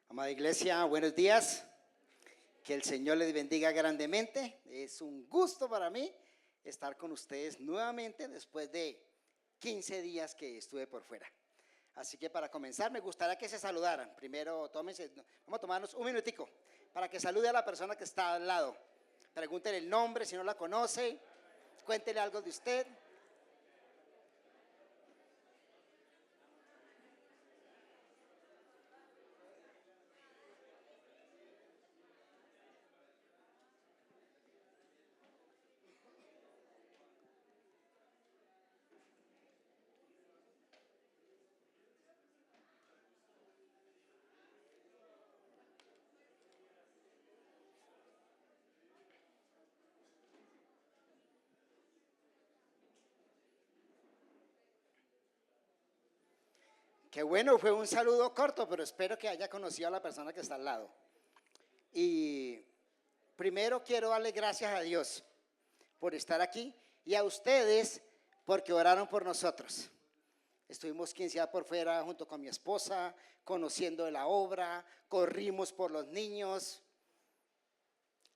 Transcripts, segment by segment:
Amada iglesia, buenos días. Que el Señor les bendiga grandemente. Es un gusto para mí estar con ustedes nuevamente después de 15 días que estuve por fuera. Así que para comenzar me gustaría que se saludaran. Primero tómense, vamos a tomarnos un minutico para que salude a la persona que está al lado. Pregúntele el nombre si no la conoce, cuéntele algo de usted. Qué bueno, fue un saludo corto, pero espero que haya conocido a la persona que está al lado. Y primero quiero darle gracias a Dios por estar aquí y a ustedes porque oraron por nosotros. Estuvimos 15 días por fuera junto con mi esposa, conociendo de la obra, corrimos por los niños,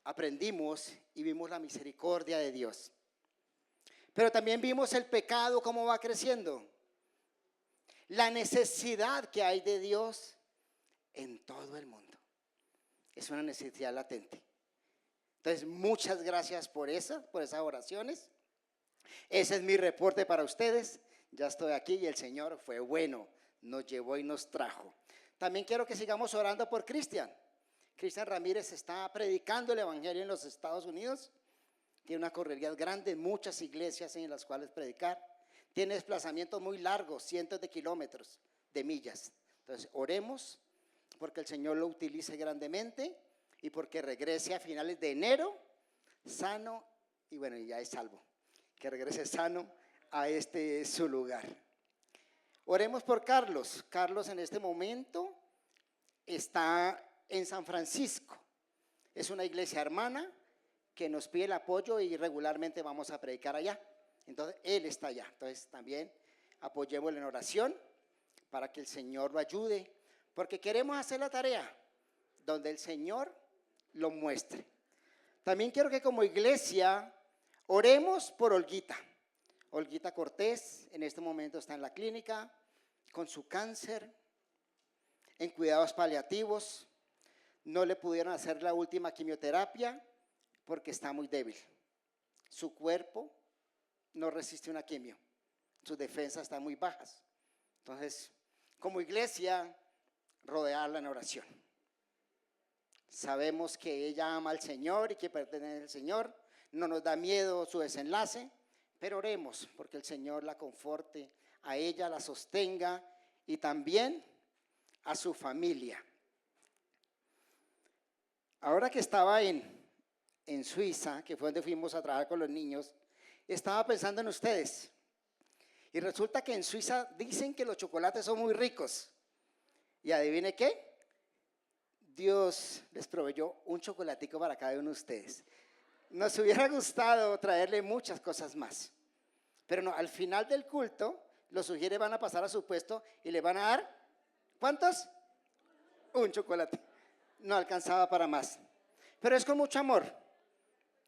aprendimos y vimos la misericordia de Dios. Pero también vimos el pecado cómo va creciendo, la necesidad que hay de Dios en todo el mundo. Es una necesidad latente. Entonces, muchas gracias por esas oraciones. Ese es mi reporte para ustedes. Ya estoy aquí y el Señor fue bueno, nos llevó y nos trajo. También quiero que sigamos orando por Cristian. Cristian Ramírez está predicando el evangelio en los Estados Unidos. Tiene una correría grande, muchas iglesias en las cuales predicar. Tiene desplazamientos muy largos, cientos de kilómetros, de millas. Entonces, oremos porque el Señor lo utilice grandemente y porque regrese a finales de enero sano y bueno, ya es salvo. Que regrese sano a su lugar. Oremos por Carlos. Carlos en este momento está en San Francisco. Es una iglesia hermana que nos pide el apoyo y regularmente vamos a predicar allá. Entonces, él está allá. Entonces, también apoyémosle en oración para que el Señor lo ayude, porque queremos hacer la tarea donde el Señor lo muestre. También quiero que como iglesia oremos por Olguita. Olguita Cortés en este momento está en la clínica con su cáncer, en cuidados paliativos. No le pudieron hacer la última quimioterapia porque está muy débil. Su cuerpo no resiste una quimio, sus defensas están muy bajas. Entonces, como iglesia, rodearla en oración. Sabemos que ella ama al Señor y que pertenece al Señor. No nos da miedo su desenlace, pero oremos porque el Señor la conforte, a ella la sostenga y también a su familia. Ahora que estaba en Suiza, que fue donde fuimos a trabajar con los niños, estaba pensando en ustedes. Y resulta que en Suiza dicen que los chocolates son muy ricos. Y adivine qué, Dios les proveyó un chocolatico para cada uno de ustedes. Nos hubiera gustado traerle muchas cosas más. Pero no, al final del culto, los sugieres van a pasar a su puesto y le van a dar, ¿cuántos? Un chocolate. No alcanzaba para más. Pero es con mucho amor.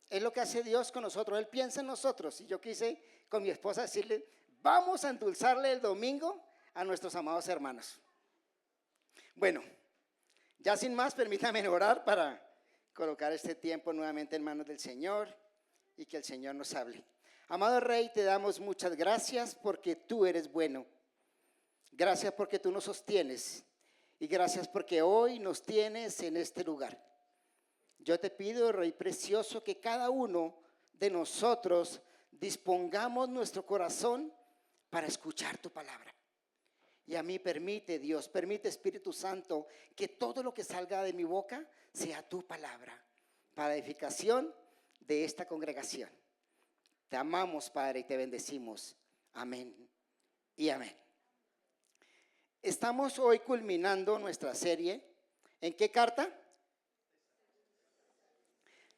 Es lo que hace Dios con nosotros. Él piensa en nosotros. Y yo quise con mi esposa decirle, vamos a endulzarle el domingo a nuestros amados hermanos. Bueno, ya sin más, permítame orar para colocar este tiempo nuevamente en manos del Señor y que el Señor nos hable. Amado Rey, te damos muchas gracias porque tú eres bueno. Gracias porque tú nos sostienes y gracias porque hoy nos tienes en este lugar. Yo te pido, Rey precioso, que cada uno de nosotros dispongamos nuestro corazón para escuchar tu palabra. Y a mí permite, Dios, permite, Espíritu Santo, que todo lo que salga de mi boca sea tu palabra, para edificación de esta congregación. Te amamos, Padre, y te bendecimos. Amén y amén. Estamos hoy culminando nuestra serie. ¿En qué carta?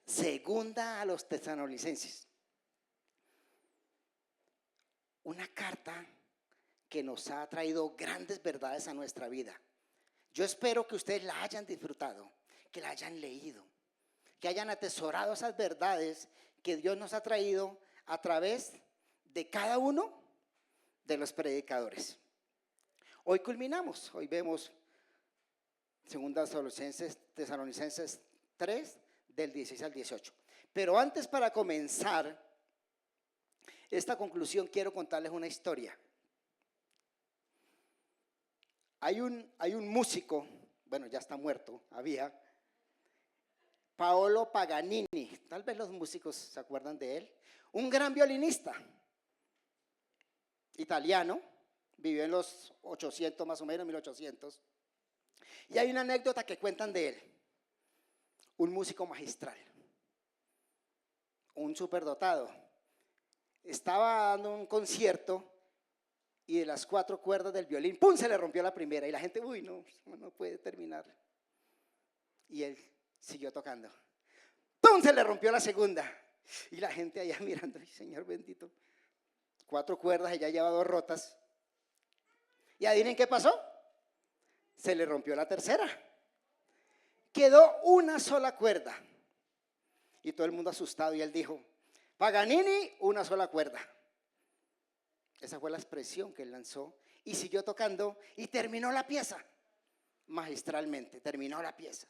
Segunda a los Tesalonicenses. Una carta que nos ha traído grandes verdades a nuestra vida. Yo espero que ustedes la hayan disfrutado, que la hayan leído, que hayan atesorado esas verdades que Dios nos ha traído a través de cada uno de los predicadores. Hoy culminamos, hoy vemos 2 Tesalonicenses 3, del 16 al 18. Pero antes, para comenzar esta conclusión, quiero contarles una historia. Hay un músico, bueno, ya está muerto, Paolo Paganini, tal vez los músicos se acuerdan de él, un gran violinista italiano, vivió en los 800 más o menos, 1800, y hay una anécdota que cuentan de él, un músico magistral, un superdotado, estaba dando un concierto y de las 4 cuerdas del violín, ¡pum!, se le rompió la primera y la gente, uy, no puede terminar. Y él siguió tocando. ¡Pum!, se le rompió la segunda y la gente allá mirando, ay, Señor bendito, 4 cuerdas, ella lleva 2 rotas. Y adivinen qué pasó, se le rompió la tercera. Quedó una sola cuerda. Y todo el mundo asustado y él dijo, Paganini, una sola cuerda. Esa fue la expresión que él lanzó y siguió tocando y terminó la pieza. Magistralmente, terminó la pieza.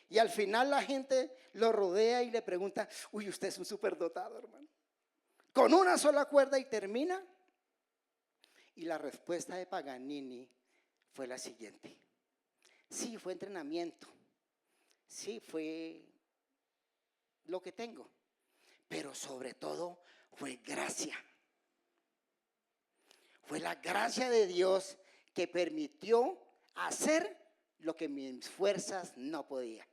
Y al final la gente lo rodea y le pregunta, uy, usted es un superdotado, hermano. Con una sola cuerda y termina. Y la respuesta de Paganini fue la siguiente. Sí, fue entrenamiento. Sí, fue lo que tengo. Pero sobre todo fue gracia. Fue la gracia de Dios que permitió hacer lo que mis fuerzas no podían.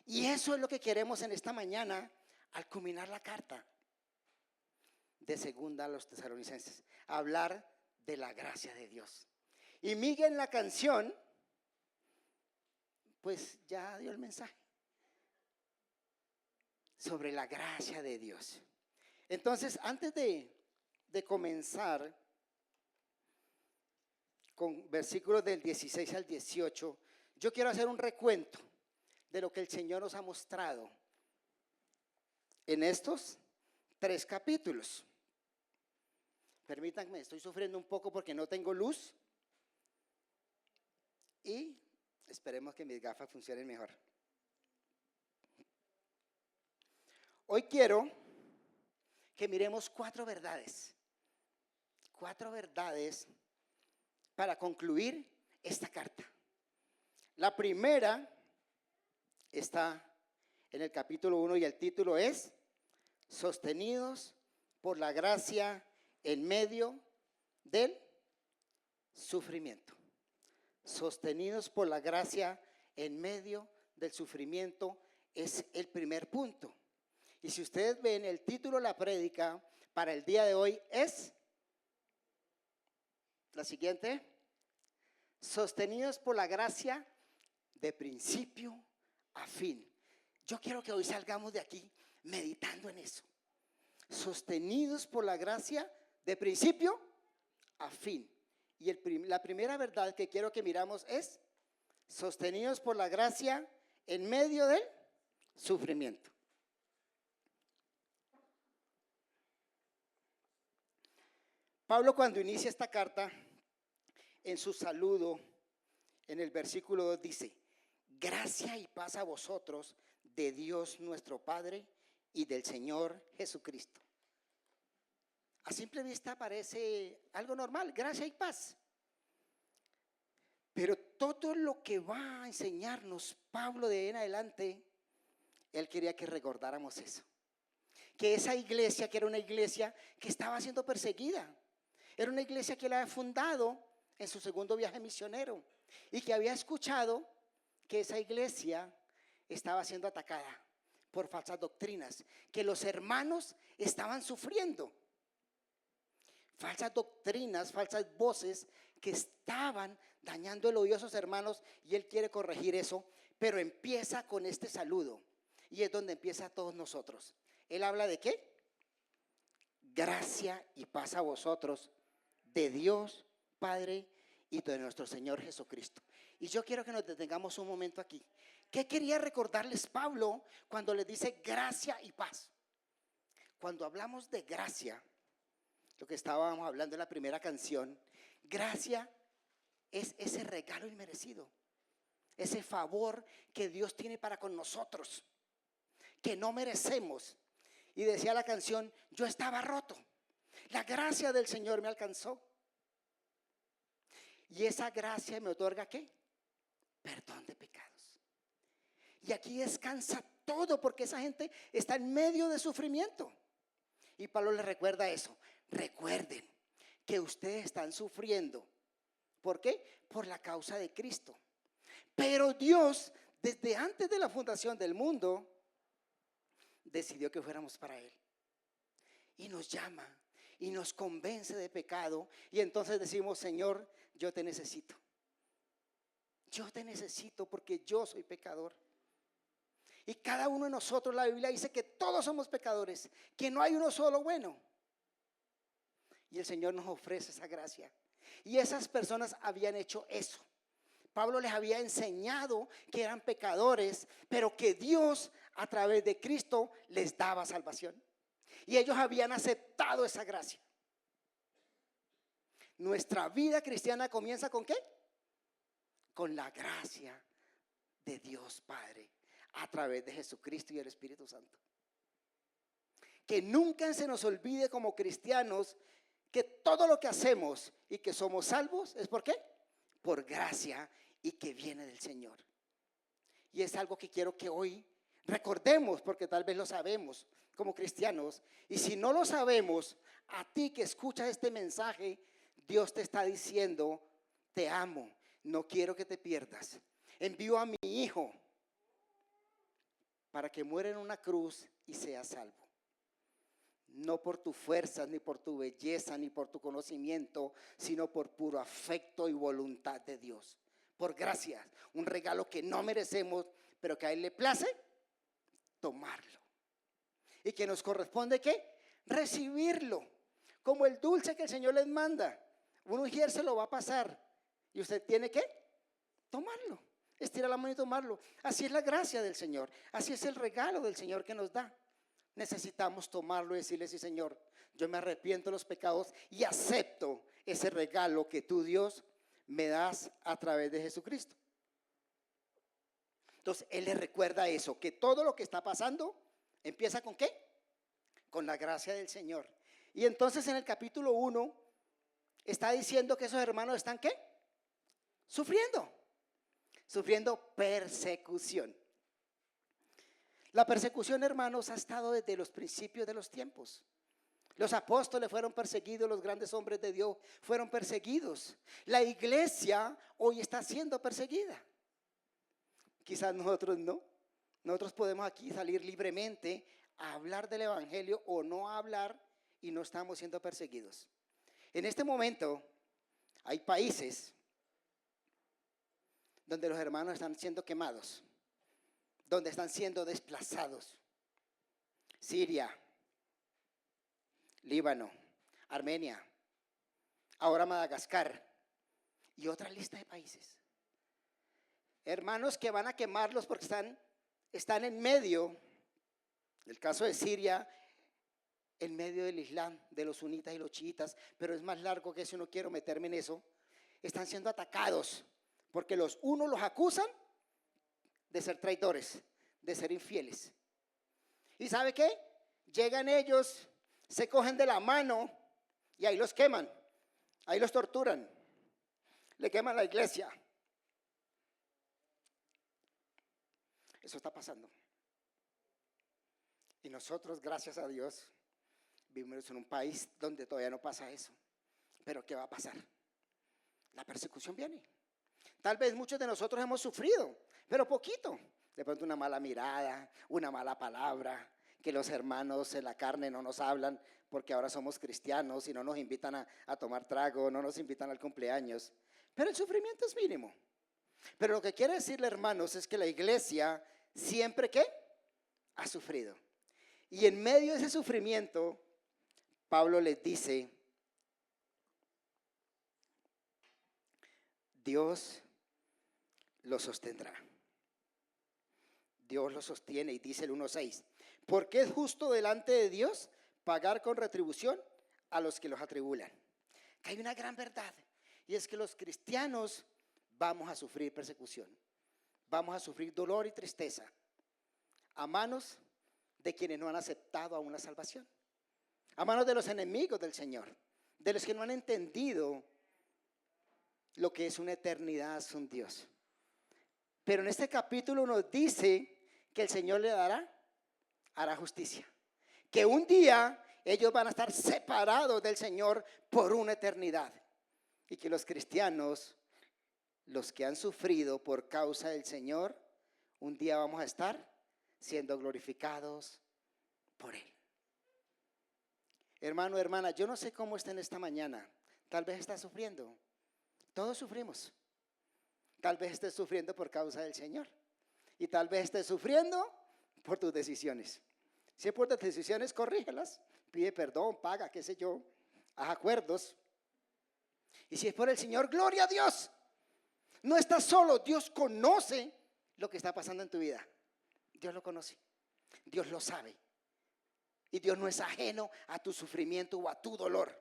Y eso es lo que queremos en esta mañana al culminar la carta de 2 a los Tesalonicenses. Hablar de la gracia de Dios. Y Miguel en la canción, pues ya dio el mensaje sobre la gracia de Dios. Entonces, antes de comenzar con versículos del 16 al 18, yo quiero hacer un recuento de lo que el Señor nos ha mostrado en estos 3 capítulos. Permítanme, estoy sufriendo un poco porque no tengo luz y esperemos que mis gafas funcionen mejor. Hoy quiero que miremos 4 verdades. 4 verdades para concluir esta carta. La primera está en el capítulo 1 y el título es Sostenidos por la gracia en medio del sufrimiento. Sostenidos por la gracia en medio del sufrimiento es el primer punto. Y si ustedes ven el título de la prédica para el día de hoy es la siguiente: sostenidos por la gracia de principio a fin. Yo quiero que hoy salgamos de aquí meditando en eso. Sostenidos por la gracia de principio a fin. Y la primera verdad que quiero que miramos es sostenidos por la gracia en medio del sufrimiento. Pablo, cuando inicia esta carta, en su saludo, en el versículo 2 dice: gracia y paz a vosotros de Dios nuestro Padre y del Señor Jesucristo. A simple vista parece algo normal, gracia y paz. Pero todo lo que va a enseñarnos Pablo de ahí en adelante, él quería que recordáramos eso. Que esa iglesia, que era una iglesia que estaba siendo perseguida, era una iglesia que él había fundado en su segundo viaje misionero y que había escuchado que esa iglesia estaba siendo atacada por falsas doctrinas, que los hermanos estaban sufriendo. Falsas doctrinas, falsas voces que estaban dañando el oído a esos hermanos, y él quiere corregir eso, pero empieza con este saludo y es donde empieza a todos nosotros. Él habla de ¿qué? Gracia y paz a vosotros de Dios Padre y de nuestro Señor Jesucristo. Y yo quiero que nos detengamos un momento aquí. ¿Qué quería recordarles Pablo cuando les dice gracia y paz? Cuando hablamos de gracia, lo que estábamos hablando en la primera canción, gracia es ese regalo inmerecido, ese favor que Dios tiene para con nosotros, que no merecemos. Y decía la canción, yo estaba roto, la gracia del Señor me alcanzó. Y esa gracia me otorga ¿qué? Perdón de pecados. Y aquí descansa todo, porque esa gente está en medio de sufrimiento. Y Pablo les recuerda eso. Recuerden que ustedes están sufriendo. ¿Por qué? Por la causa de Cristo. Pero Dios, desde antes de la fundación del mundo, decidió que fuéramos para Él. Y nos llama y nos convence de pecado. Y entonces decimos, Señor, yo te necesito. Yo te necesito porque yo soy pecador. Y cada uno de nosotros, la Biblia dice que todos somos pecadores, que no hay uno solo bueno. Y el Señor nos ofrece esa gracia. Y esas personas habían hecho eso. Pablo les había enseñado que eran pecadores, pero que Dios a través de Cristo les daba salvación. Y ellos habían aceptado esa gracia. Nuestra vida cristiana comienza ¿con qué? Con la gracia de Dios Padre a través de Jesucristo y el Espíritu Santo. Que nunca se nos olvide como cristianos que todo lo que hacemos y que somos salvos es ¿por qué? Por gracia y que viene del Señor. Y es algo que quiero que hoy recordemos, porque tal vez lo sabemos como cristianos. Y si no lo sabemos, a ti que escuchas este mensaje, Dios te está diciendo, te amo, no quiero que te pierdas. Envío a mi hijo para que muera en una cruz y sea salvo. No por tu fuerza, ni por tu belleza, ni por tu conocimiento, sino por puro afecto y voluntad de Dios. Por gracia, un regalo que no merecemos, pero que a Él le place tomarlo. Y que nos corresponde ¿qué? Recibirlo, como el dulce que el Señor les manda. Un ujier se lo va a pasar y usted tiene que tomarlo, estirar la mano y tomarlo. Así es la gracia del Señor, así es el regalo del Señor que nos da. Necesitamos tomarlo y decirle, sí Señor, yo me arrepiento de los pecados y acepto ese regalo que tú, Dios, me das a través de Jesucristo. Entonces Él le recuerda eso, que todo lo que está pasando empieza ¿con qué? Con la gracia del Señor. Y entonces en el capítulo 1 está diciendo que esos hermanos están ¿qué? Sufriendo persecución. La persecución, hermanos, ha estado desde los principios de los tiempos. Los apóstoles fueron perseguidos, los grandes hombres de Dios fueron perseguidos. La iglesia hoy está siendo perseguida. Quizás nosotros no. Nosotros podemos aquí salir libremente a hablar del evangelio o no a hablar y no estamos siendo perseguidos. En este momento hay países donde los hermanos están siendo quemados, donde están siendo desplazados. Siria, Líbano, Armenia, ahora Madagascar y otra lista de países. Hermanos que van a quemarlos porque están en medio, el caso de Siria, en medio del Islam, de los sunitas y los chiitas, pero es más largo que eso, no quiero meterme en eso. Están siendo atacados porque los unos los acusan de ser traidores, de ser infieles. ¿Y sabe qué? Llegan ellos, se cogen de la mano y ahí los queman, ahí los torturan, le queman la iglesia. Eso está pasando. Y nosotros, gracias a Dios, vivimos en un país donde todavía no pasa eso. Pero ¿qué va a pasar? La persecución viene. Tal vez muchos de nosotros hemos sufrido, pero poquito. De pronto una mala mirada, una mala palabra, que los hermanos en la carne no nos hablan porque ahora somos cristianos y no nos invitan a tomar trago, no nos invitan al cumpleaños. Pero el sufrimiento es mínimo. Pero lo que quiere decirle, hermanos, es que la iglesia siempre ¿qué? Ha sufrido. Y en medio de ese sufrimiento, Pablo les dice, Dios lo sostendrá. Dios lo sostiene y dice el 1:6, porque es justo delante de Dios pagar con retribución a los que los atribulan. Que hay una gran verdad, y es que los cristianos vamos a sufrir persecución, vamos a sufrir dolor y tristeza a manos de quienes no han aceptado aún la salvación, a manos de los enemigos del Señor, de los que no han entendido lo que es una eternidad sin Dios. Pero en este capítulo nos dice que el Señor le hará justicia, que un día ellos van a estar separados del Señor por una eternidad, y que los cristianos, los que han sufrido por causa del Señor, un día vamos a estar siendo glorificados por Él. Hermano, hermana, yo no sé cómo está en esta mañana. Tal vez está sufriendo. Todos sufrimos. Tal vez estés sufriendo por causa del Señor. Y tal vez estés sufriendo por tus decisiones. Si es por tus decisiones, corrígelas. Pide perdón, paga, qué sé yo. Haz acuerdos. Y si es por el Señor, gloria a Dios. No estás solo. Dios conoce lo que está pasando en tu vida. Dios lo conoce. Dios lo sabe. Y Dios no es ajeno a tu sufrimiento o a tu dolor.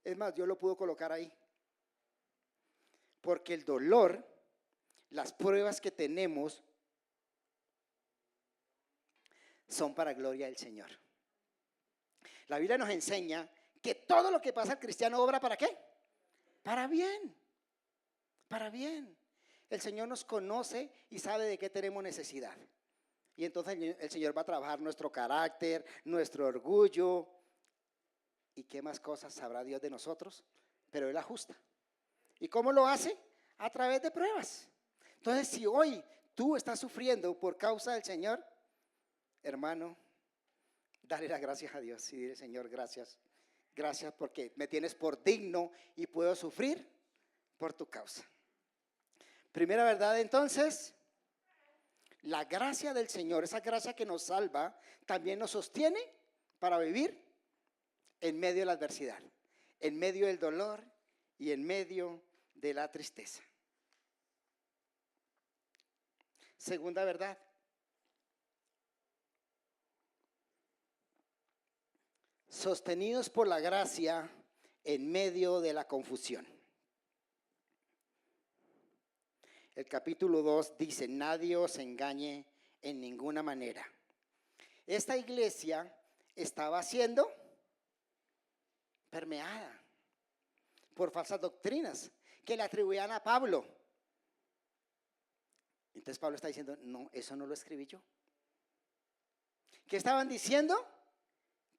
Es más, Dios lo pudo colocar ahí. Porque el dolor, las pruebas que tenemos, son para gloria del Señor. La Biblia nos enseña que todo lo que pasa al cristiano obra ¿para qué? Para bien. Para bien. El Señor nos conoce y sabe de qué tenemos necesidad. Y entonces el Señor va a trabajar nuestro carácter, nuestro orgullo. ¿Y qué más cosas sabrá Dios de nosotros? Pero Él ajusta. ¿Y cómo lo hace? A través de pruebas. Entonces, si hoy tú estás sufriendo por causa del Señor, hermano, dale las gracias a Dios y dile: Señor, gracias. Gracias porque me tienes por digno y puedo sufrir por tu causa. Primera verdad, entonces, la gracia del Señor, esa gracia que nos salva, también nos sostiene para vivir en medio de la adversidad, en medio del dolor y en medio de la tristeza. Segunda verdad, sostenidos por la gracia en medio de la confusión. El capítulo 2 dice: nadie os engañe en ninguna manera. Esta iglesia estaba siendo permeada por falsas doctrinas que le atribuían a Pablo. Entonces Pablo está diciendo: no, eso no lo escribí yo. ¿Qué estaban diciendo?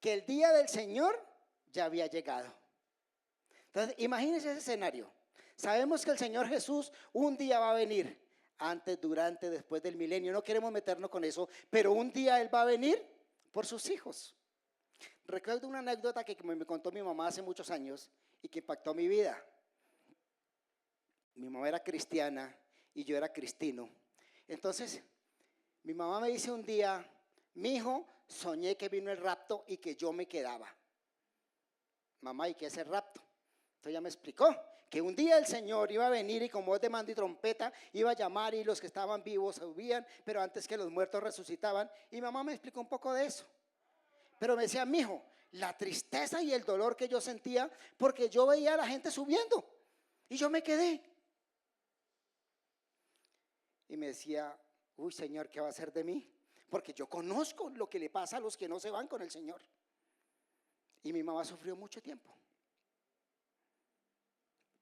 Que el día del Señor ya había llegado. Entonces imagínense ese escenario. Sabemos que el Señor Jesús un día va a venir, antes, durante, después del milenio. No queremos meternos con eso, pero un día Él va a venir por sus hijos. Recuerdo una anécdota que me contó mi mamá hace muchos años y que impactó mi vida. Mi mamá era cristiana y yo era cristino. Entonces, mi mamá me dice un día: mi hijo, soñé que vino el rapto y que yo me quedaba. Mamá, ¿y qué es el rapto? Entonces ella me explicó que un día el Señor iba a venir y con voz de mando y trompeta iba a llamar, y los que estaban vivos subían, pero antes que los muertos resucitaban. Y mamá me explicó un poco de eso. Pero me decía: mi hijo, la tristeza y el dolor que yo sentía porque yo veía a la gente subiendo y yo me quedé. Y me decía: uy, Señor, ¿qué va a hacer de mí? Porque yo conozco lo que le pasa a los que no se van con el Señor. Y mi mamá sufrió mucho tiempo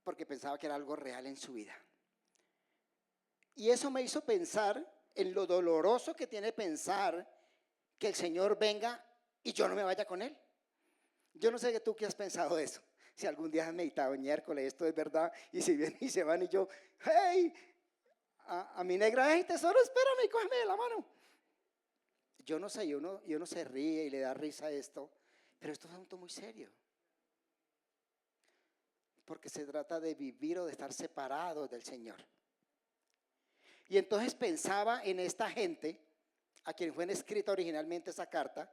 porque pensaba que era algo real en su vida. Y eso me hizo pensar en lo doloroso que tiene pensar que el Señor venga y yo no me vaya con Él. Yo no sé tú qué has pensado de eso. Si algún día has meditado: miércoles, esto es verdad. Y si vienen y se van y yo: hey, a mi negra: hey, tesoro, espérame, cógeme de la mano. Yo no sé, y uno se ríe y le da risa a esto, pero esto es un asunto muy serio. Porque se trata de vivir o de estar separados del Señor. Y entonces pensaba en esta gente a quien fue escrita originalmente esa carta,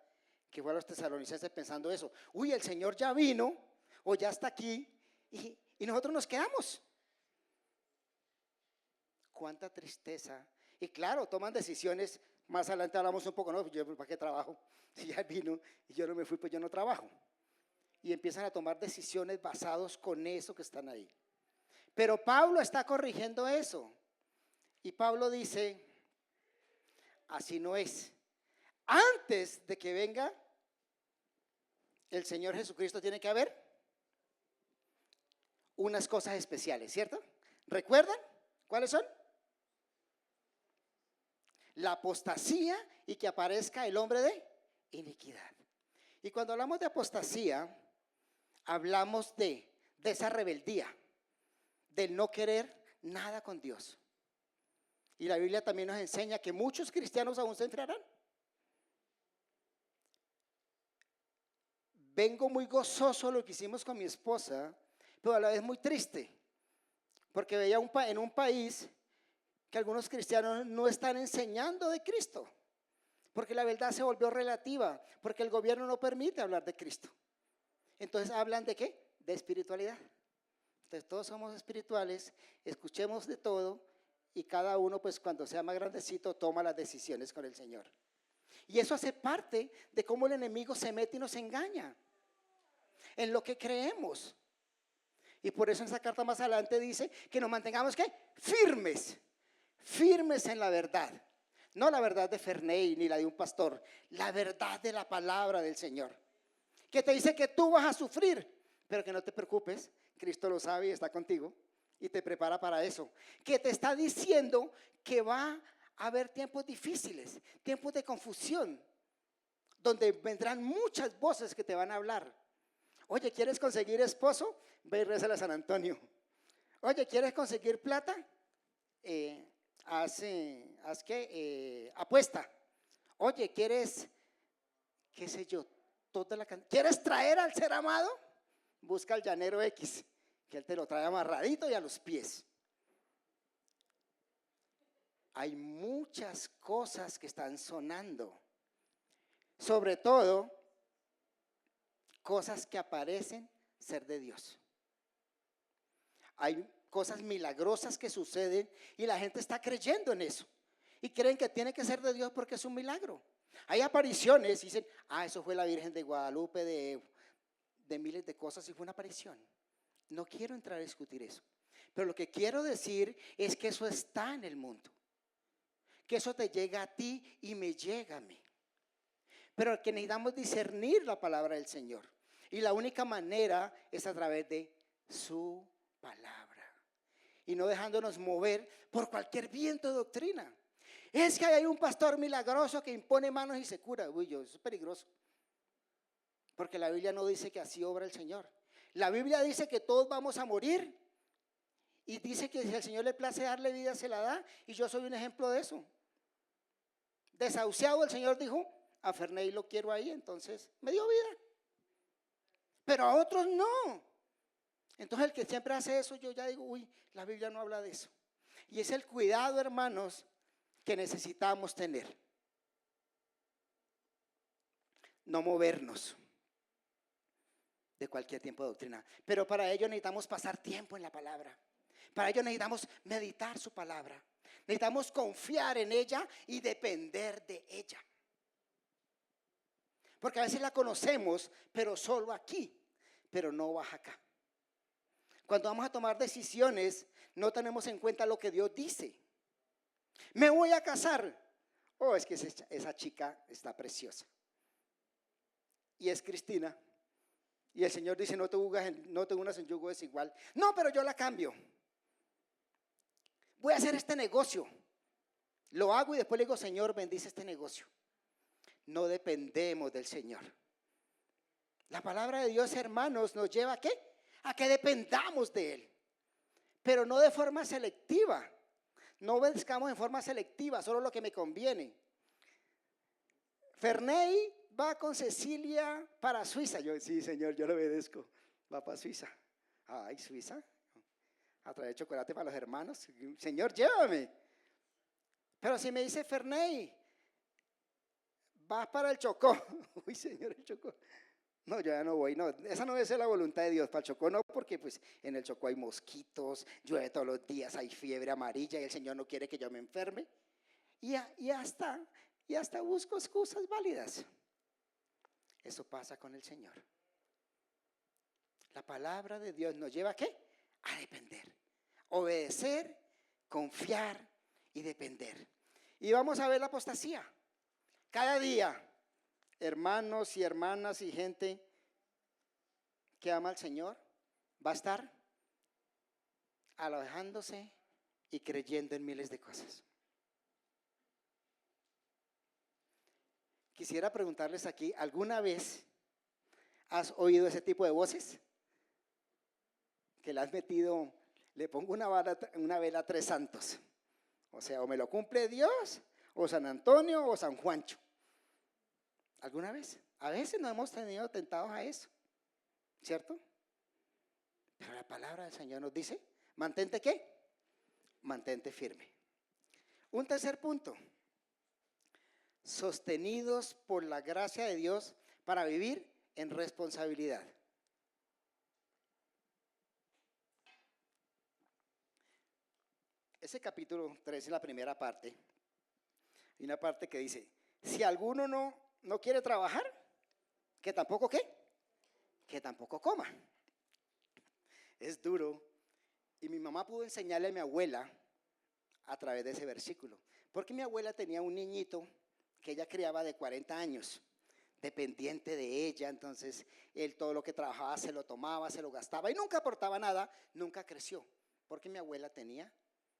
que fue a los tesalonicenses, pensando eso: uy, el Señor ya vino o ya está aquí y nosotros nos quedamos. cuánta tristeza. Y claro, toman decisiones, más adelante hablamos un poco, no, yo para qué trabajo, si ya vino y yo no me fui, pues yo no trabajo. Y empiezan a tomar decisiones basados con eso que están ahí. Pero Pablo está corrigiendo eso. Y Pablo dice, así no es. Antes de que venga el Señor Jesucristo tiene que haber unas cosas especiales, ¿cierto? ¿Recuerdan cuáles son? La apostasía y que aparezca el hombre de iniquidad. Y cuando hablamos de apostasía, hablamos de esa rebeldía, del no querer nada con Dios. Y la Biblia también nos enseña que muchos cristianos aún se enfriarán. Vengo muy gozoso lo que hicimos con mi esposa, pero a la vez muy triste, porque veía en un país que algunos cristianos no están enseñando de Cristo, porque la verdad se volvió relativa, porque el gobierno no permite hablar de Cristo. Entonces hablan de ¿qué? De espiritualidad. Entonces todos somos espirituales, escuchemos de todo y cada uno pues cuando sea más grandecito toma las decisiones con el Señor. Y eso hace parte de cómo el enemigo se mete y nos engaña en lo que creemos. Y por eso en esa carta más adelante dice que nos mantengamos ¿qué? Firmes en la verdad. No la verdad de Ferney ni la de un pastor, la verdad de la palabra del Señor. Que te dice que tú vas a sufrir, pero que no te preocupes, Cristo lo sabe y está contigo y te prepara para eso. Que te está diciendo que va a haber tiempos difíciles, tiempos de confusión, donde vendrán muchas voces que te van a hablar. Oye, ¿quieres conseguir esposo? Ve y rézale a San Antonio. Oye, ¿quieres conseguir plata? Apuesta. Oye, ¿quieres, qué sé yo, ¿quieres traer al ser amado? Busca al llanero X, que él te lo trae amarradito y a los pies. Hay muchas cosas que están sonando, sobre todo cosas que aparecen ser de Dios. Hay cosas milagrosas que suceden y la gente está creyendo en eso y creen que tiene que ser de Dios porque es un milagro. Hay apariciones y dicen, eso fue la Virgen de Guadalupe, de miles de cosas y fue una aparición. No quiero entrar a discutir eso, pero lo que quiero decir es que eso está en el mundo, que eso te llega a ti y me llega a mí, pero que necesitamos discernir la palabra del Señor y la única manera es a través de su palabra y no dejándonos mover por cualquier viento de doctrina. Es que hay un pastor milagroso que impone manos y se cura. Uy, eso es peligroso, porque la Biblia no dice que así obra el Señor. La Biblia dice que todos vamos a morir y dice que si al Señor le place darle vida se la da, y yo soy un ejemplo de eso. Desahuciado, el Señor dijo, a Ferney lo quiero ahí, entonces me dio vida, pero a otros no. Entonces el que siempre hace eso, yo ya digo, uy, la Biblia no habla de eso. Y es el cuidado, hermanos, que necesitamos tener. No movernos de cualquier tiempo de doctrina, pero para ello necesitamos pasar tiempo en la palabra. Para ello necesitamos meditar su palabra. Necesitamos confiar en ella y depender de ella. Porque a veces la conocemos, pero solo aquí, pero no baja acá. Cuando vamos a tomar decisiones, no tenemos en cuenta lo que Dios dice. Me voy a casar. Oh, es que esa chica está preciosa. Y es Cristina. Y el Señor dice, no te unas en yugo desigual. No, pero yo la cambio. Voy a hacer este negocio. Lo hago y después le digo, Señor, bendice este negocio. No dependemos del Señor. La palabra de Dios, hermanos, nos lleva ¿a qué? A que dependamos de Él. Pero no de forma selectiva. No obedezcamos en forma selectiva, solo lo que me conviene. Ferney va con Cecilia para Suiza. Yo, sí, Señor, yo lo obedezco. Va para Suiza. Ay, Suiza. A traer chocolate para los hermanos. Señor, llévame. Pero si me dice Ferney, vas para el Chocó. Uy, Señor, el Chocó. No, yo ya no voy, no, esa no debe ser la voluntad de Dios. Para el Chocó no, porque pues en el Chocó hay mosquitos, llueve todos los días, hay fiebre amarilla y el Señor no quiere que yo me enferme. Y hasta busco excusas válidas. Eso pasa con el Señor. La palabra de Dios nos lleva ¿a qué? A depender, obedecer, confiar y depender. Y vamos a ver la apostasía. Cada día, hermanos y hermanas y gente que ama al Señor va a estar alejándose y creyendo en miles de cosas. Quisiera preguntarles aquí, ¿alguna vez has oído ese tipo de voces? Que le has metido, le pongo una vela a tres santos. O sea, o me lo cumple Dios, o San Antonio, o San Juancho. ¿Alguna vez? A veces nos hemos tenido tentados a eso, ¿cierto? Pero la palabra del Señor nos dice, ¿mantente qué? Mantente firme. Un tercer punto, sostenidos por la gracia de Dios para vivir en responsabilidad. Ese capítulo 3 es la primera parte. Hay una parte que dice, si alguno no quiere trabajar, que tampoco ¿qué? Que tampoco coma. Es duro. Y mi mamá pudo enseñarle a mi abuela a través de ese versículo. Porque mi abuela tenía un niñito que ella criaba de 40 años, dependiente de ella. Entonces, él todo lo que trabajaba se lo tomaba, se lo gastaba y nunca aportaba nada, nunca creció. Porque mi abuela tenía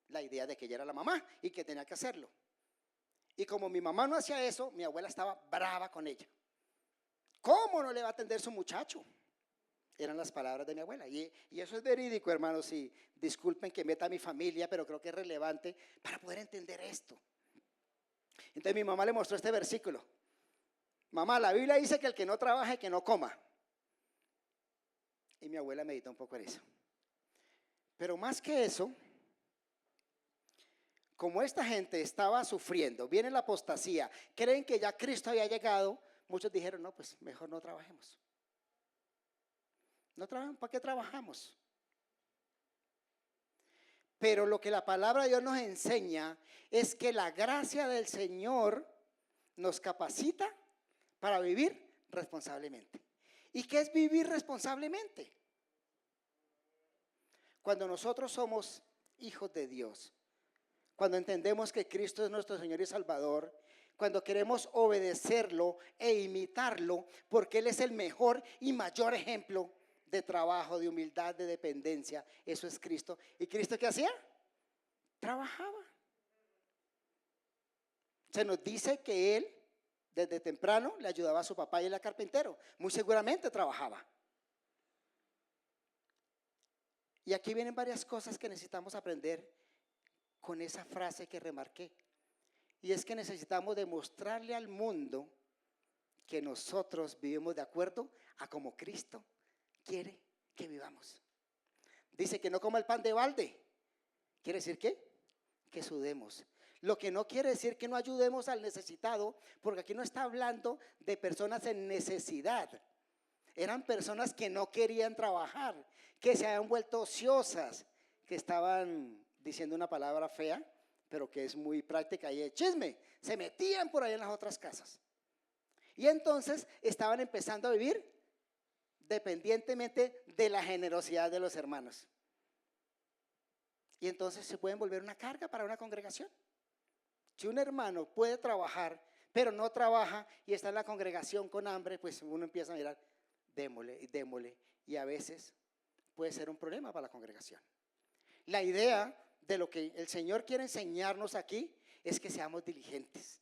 la idea de que ella era la mamá y que tenía que hacerlo. Y como mi mamá no hacía eso, mi abuela estaba brava con ella. ¿Cómo no le va a atender su muchacho? Eran las palabras de mi abuela. Y eso es verídico, hermanos. Y disculpen que meta a mi familia, pero creo que es relevante para poder entender esto. Entonces mi mamá le mostró este versículo. Mamá, la Biblia dice que el que no trabaje, que no coma. Y mi abuela meditó un poco en eso. Pero más que eso, como esta gente estaba sufriendo, viene la apostasía, creen que ya Cristo había llegado, muchos dijeron, no, pues mejor no trabajemos. No trabajamos, ¿para qué trabajamos? Pero lo que la palabra de Dios nos enseña es que la gracia del Señor nos capacita para vivir responsablemente. ¿Y qué es vivir responsablemente? Cuando nosotros somos hijos de Dios, cuando entendemos que Cristo es nuestro Señor y Salvador, cuando queremos obedecerlo e imitarlo, porque Él es el mejor y mayor ejemplo de trabajo, de humildad, de dependencia. Eso es Cristo. ¿Y Cristo qué hacía? Trabajaba. Se nos dice que Él, desde temprano, le ayudaba a su papá y él era carpintero. Muy seguramente trabajaba. Y aquí vienen varias cosas que necesitamos aprender con esa frase que remarqué. Y es que necesitamos demostrarle al mundo que nosotros vivimos de acuerdo a como Cristo quiere que vivamos. Dice que no coma el pan de balde. ¿Quiere decir qué? Que sudemos. Lo que no quiere decir que no ayudemos al necesitado, porque aquí no está hablando de personas en necesidad. Eran personas que no querían trabajar, que se habían vuelto ociosas, que estaban diciendo una palabra fea, pero que es muy práctica y es chisme. Se metían por ahí en las otras casas. Y entonces estaban empezando a vivir dependientemente de la generosidad de los hermanos. Y entonces se pueden volver una carga para una congregación. Si un hermano puede trabajar, pero no trabaja y está en la congregación con hambre, pues uno empieza a mirar, démosle y démosle. Y a veces puede ser un problema para la congregación. La idea de lo que el Señor quiere enseñarnos aquí es que seamos diligentes,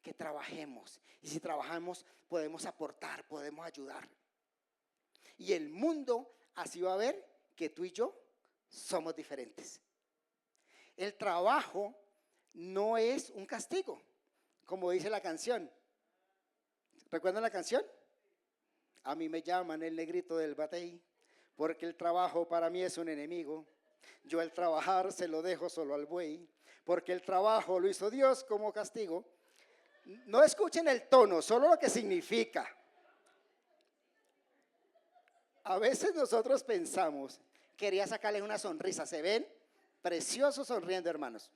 que trabajemos. Y si trabajamos, podemos aportar, podemos ayudar. Y el mundo así va a ver que tú y yo somos diferentes. El trabajo no es un castigo, como dice la canción. ¿Recuerdan la canción? A mí me llaman el negrito del batey, porque el trabajo para mí es un enemigo. Yo el trabajar se lo dejo solo al buey, porque el trabajo lo hizo Dios como castigo. No escuchen el tono, solo lo que significa. A veces nosotros pensamos, quería sacarles una sonrisa, ¿se ven? Preciosos sonriendo, hermanos.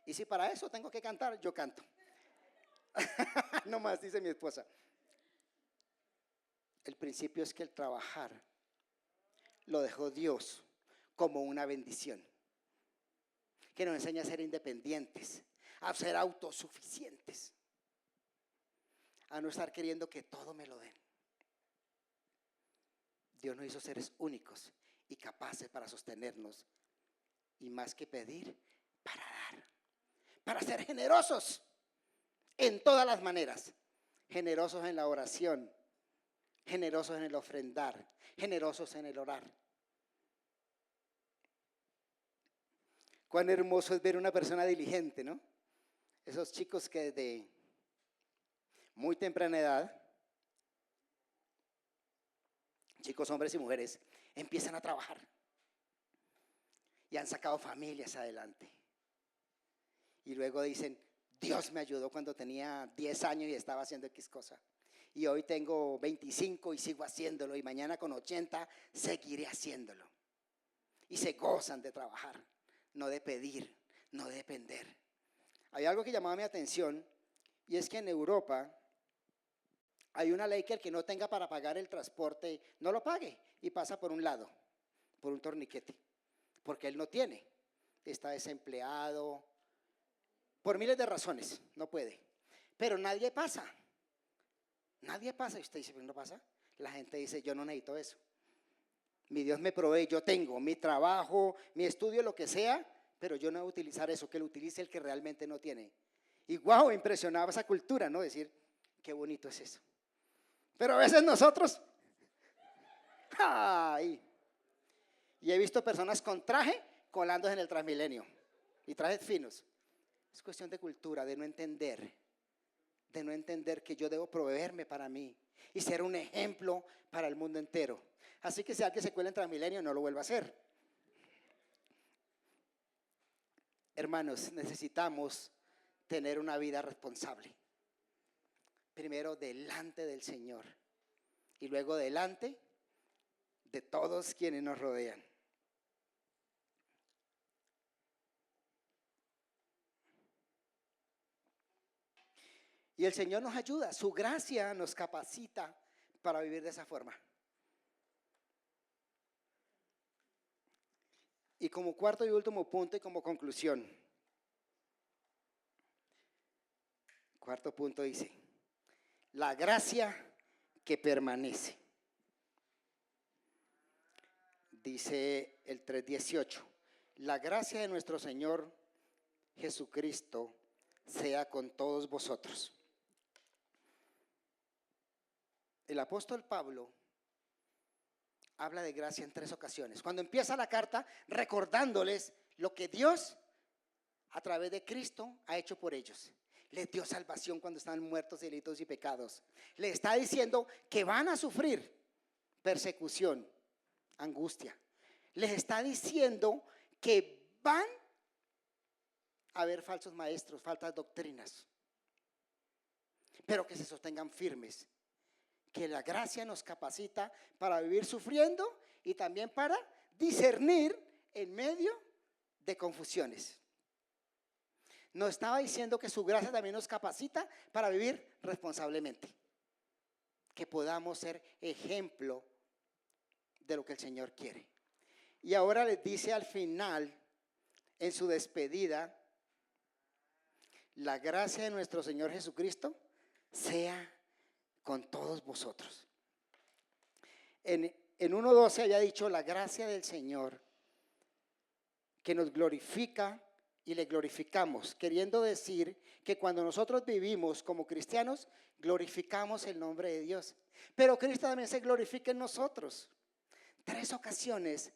Y si para eso tengo que cantar, yo canto. No más, dice mi esposa. El principio es que el trabajar lo dejó Dios como una bendición, que nos enseña a ser independientes, a ser autosuficientes, a no estar queriendo que todo me lo den. Dios nos hizo seres únicos y capaces para sostenernos, y más que pedir, para dar, para ser generosos en todas las maneras, generosos en la oración, generosos en el ofrendar, generosos en el orar. Cuán hermoso es ver una persona diligente, ¿no? Esos chicos que desde muy temprana edad, chicos, hombres y mujeres, empiezan a trabajar y han sacado familias adelante. Y luego dicen, Dios me ayudó cuando tenía 10 años y estaba haciendo X cosa. Y hoy tengo 25 y sigo haciéndolo, y mañana con 80 seguiré haciéndolo. Y se gozan de trabajar, no de pedir, no de depender. Hay algo que llamaba mi atención, y es que en Europa hay una ley que el que no tenga para pagar el transporte no lo pague y pasa por un lado, por un torniquete, porque él no tiene, está desempleado, por miles de razones, no puede. Pero nadie pasa. Nadie pasa. Y usted dice, ¿pero no pasa? La gente dice, yo no necesito eso. Mi Dios me provee, yo tengo mi trabajo, mi estudio, lo que sea, pero yo no voy a utilizar eso, que lo utilice el que realmente no tiene. Y wow, impresionaba esa cultura, ¿no? Decir, qué bonito es eso. Pero a veces nosotros, ¡ay! Y he visto personas con traje colándose en el Transmilenio, y trajes finos. Es cuestión de cultura, de no entender que yo debo proveerme para mí y ser un ejemplo para el mundo entero. Así que si alguien se cuela en Transmilenio, no lo vuelva a hacer. Hermanos, necesitamos tener una vida responsable. Primero delante del Señor y luego delante de todos quienes nos rodean. Y el Señor nos ayuda, su gracia nos capacita para vivir de esa forma. Y como cuarto y último punto y como conclusión, cuarto punto dice, la gracia que permanece. Dice el 3:18, la gracia de nuestro Señor Jesucristo sea con todos vosotros. El apóstol Pablo habla de gracia en 3 ocasiones. Cuando empieza la carta recordándoles lo que Dios a través de Cristo ha hecho por ellos. Les dio salvación cuando estaban muertos de delitos y pecados. Le está diciendo que van a sufrir persecución, angustia. Les está diciendo que van a haber falsos maestros, falsas doctrinas, pero que se sostengan firmes. Que la gracia nos capacita para vivir sufriendo y también para discernir en medio de confusiones. Nos estaba diciendo que su gracia también nos capacita para vivir responsablemente. Que podamos ser ejemplo de lo que el Señor quiere. Y ahora les dice al final, en su despedida, la gracia de nuestro Señor Jesucristo sea con todos vosotros. En 1:12 había dicho la gracia del Señor que nos glorifica y le glorificamos, queriendo decir que cuando nosotros vivimos como cristianos, glorificamos el nombre de Dios. Pero Cristo también se glorifica en nosotros. 3 ocasiones,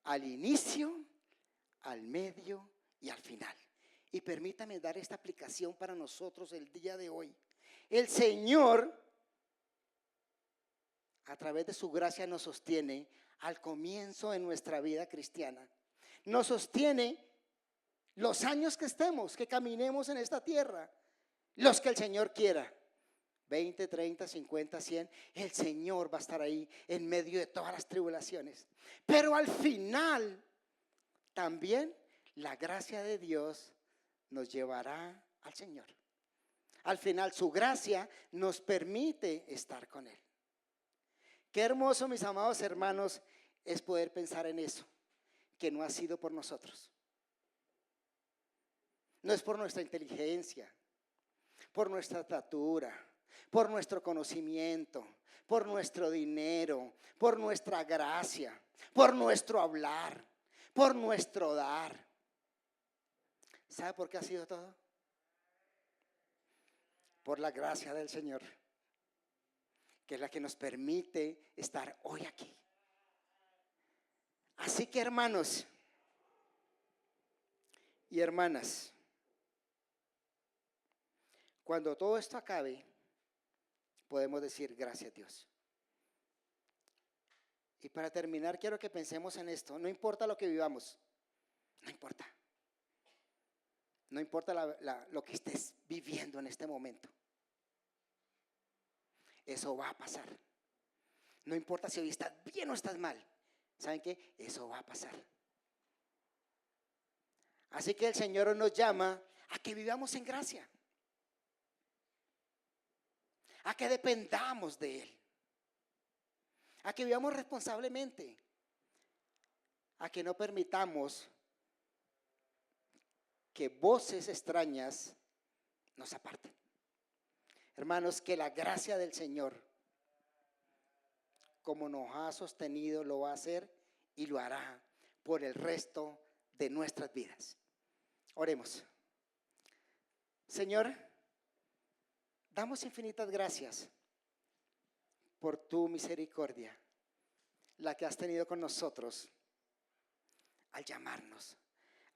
al inicio, al medio y al final. Y permítame dar esta aplicación para nosotros el día de hoy. El Señor, a través de su gracia, nos sostiene al comienzo de nuestra vida cristiana. Nos sostiene los años que estemos, que caminemos en esta tierra, los que el Señor quiera, 20, 30, 50, 100, el Señor va a estar ahí en medio de todas las tribulaciones. Pero al final, también la gracia de Dios nos llevará al Señor. Al final, su gracia nos permite estar con Él. Qué hermoso, mis amados hermanos, es poder pensar en eso, que no ha sido por nosotros. No es por nuestra inteligencia, por nuestra estatura, por nuestro conocimiento, por nuestro dinero, por nuestra gracia, por nuestro hablar, por nuestro dar. ¿Sabe por qué ha sido todo? Por la gracia del Señor, que es la que nos permite estar hoy aquí. Así que, hermanos y hermanas, cuando todo esto acabe, podemos decir gracias a Dios. Y para terminar, quiero que pensemos en esto. No importa lo que vivamos, no importa. No importa lo que estés viviendo en este momento. Eso va a pasar. No importa si hoy estás bien o estás mal. ¿Saben qué? Eso va a pasar. Así que el Señor nos llama a que vivamos en gracia. A que dependamos de Él. A que vivamos responsablemente. A que no permitamos que voces extrañas nos aparten. Hermanos, que la gracia del Señor, como nos ha sostenido, lo va a hacer y lo hará por el resto de nuestras vidas. Oremos. Señor, damos infinitas gracias por tu misericordia, la que has tenido con nosotros al llamarnos,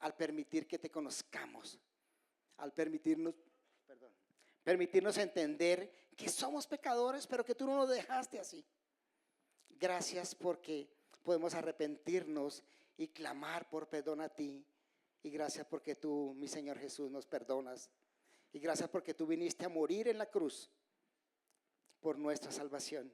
al permitir que te conozcamos, al permitirnos entender que somos pecadores, pero que tú no nos dejaste así. Gracias porque podemos arrepentirnos y clamar por perdón a ti. Y gracias porque tú, mi Señor Jesús, nos perdonas. Y gracias porque tú viniste a morir en la cruz por nuestra salvación,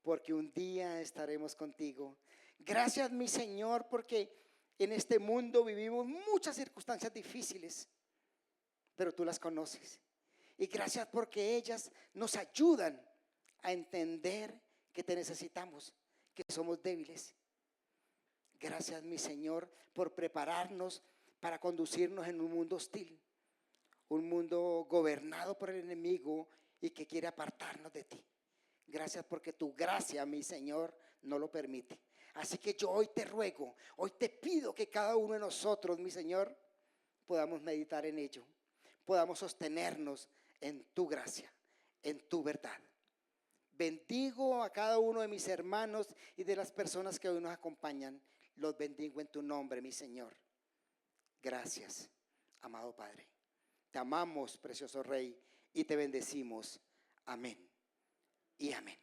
porque un día estaremos contigo. Gracias, mi Señor, porque en este mundo vivimos muchas circunstancias difíciles, pero tú las conoces. Y gracias porque ellas nos ayudan a entender que te necesitamos, que somos débiles. Gracias, mi Señor, por prepararnos para conducirnos en un mundo hostil, un mundo gobernado por el enemigo y que quiere apartarnos de ti. Gracias porque tu gracia, mi Señor, no lo permite. Así que yo hoy te ruego, hoy te pido que cada uno de nosotros, mi Señor, podamos meditar en ello, podamos sostenernos en tu gracia, en tu verdad. Bendigo a cada uno de mis hermanos y de las personas que hoy nos acompañan. Los bendigo en tu nombre, mi Señor. Gracias, amado Padre. Te amamos, precioso Rey, y te bendecimos. Amén y amén.